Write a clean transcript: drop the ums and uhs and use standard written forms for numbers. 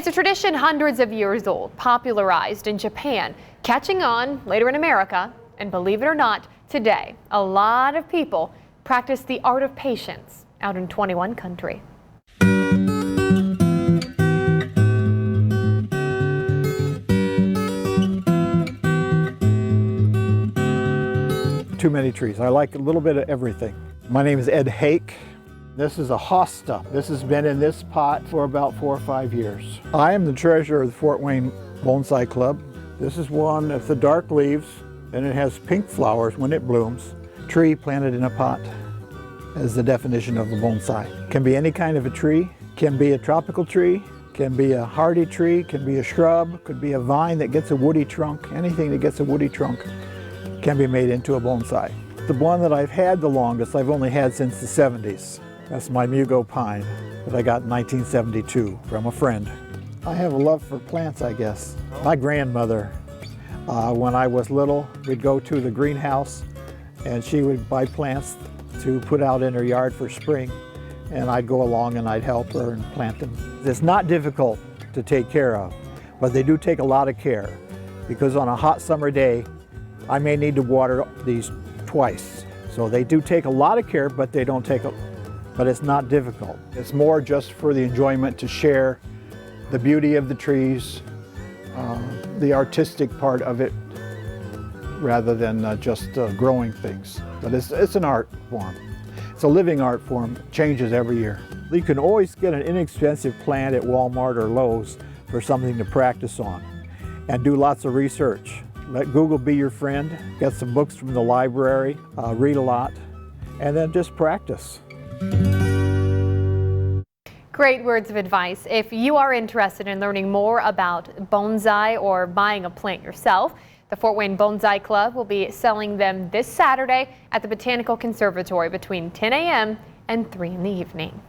It's a tradition hundreds of years old, popularized in Japan, catching on later in America, and believe it or not, today, a lot of people practice the art of patience out in 21 Country. Too many trees. I like a little bit of everything. My name is Ed Hake. This is a hosta. This has been in this pot for about 4 or 5 years. I am the treasurer of the Fort Wayne Bonsai Club. This is one of the dark leaves, and it has pink flowers when it blooms. Tree planted in a pot is the definition of a bonsai. Can be any kind of a tree, can be a tropical tree, can be a hardy tree, can be a shrub, could be a vine that gets a woody trunk. Anything that gets a woody trunk can be made into a bonsai. The one that I've had the longest, I've only had since the 70s. That's my Mugo pine that I got in 1972 from a friend. I have a love for plants, I guess. My grandmother, when I was little, we'd go to the greenhouse and she would buy plants to put out in her yard for spring, and I'd go along and I'd help her and plant them. It's not difficult to take care of, but they do take a lot of care, because on a hot summer day, I may need to water these twice. So they do take a lot of care, but they don't take but it's not difficult. It's more just for the enjoyment to share the beauty of the trees, the artistic part of it, rather than just growing things. But it's an art form. It's a living art form, it changes every year. You can always get an inexpensive plant at Walmart or Lowe's for something to practice on, and do lots of research. Let Google be your friend, get some books from the library, read a lot, and then just practice. Great words of advice. If you are interested in learning more about bonsai or buying a plant yourself, the Fort Wayne Bonsai Club will be selling them this Saturday at the Botanical Conservatory between 10 a.m. and 3 in the evening.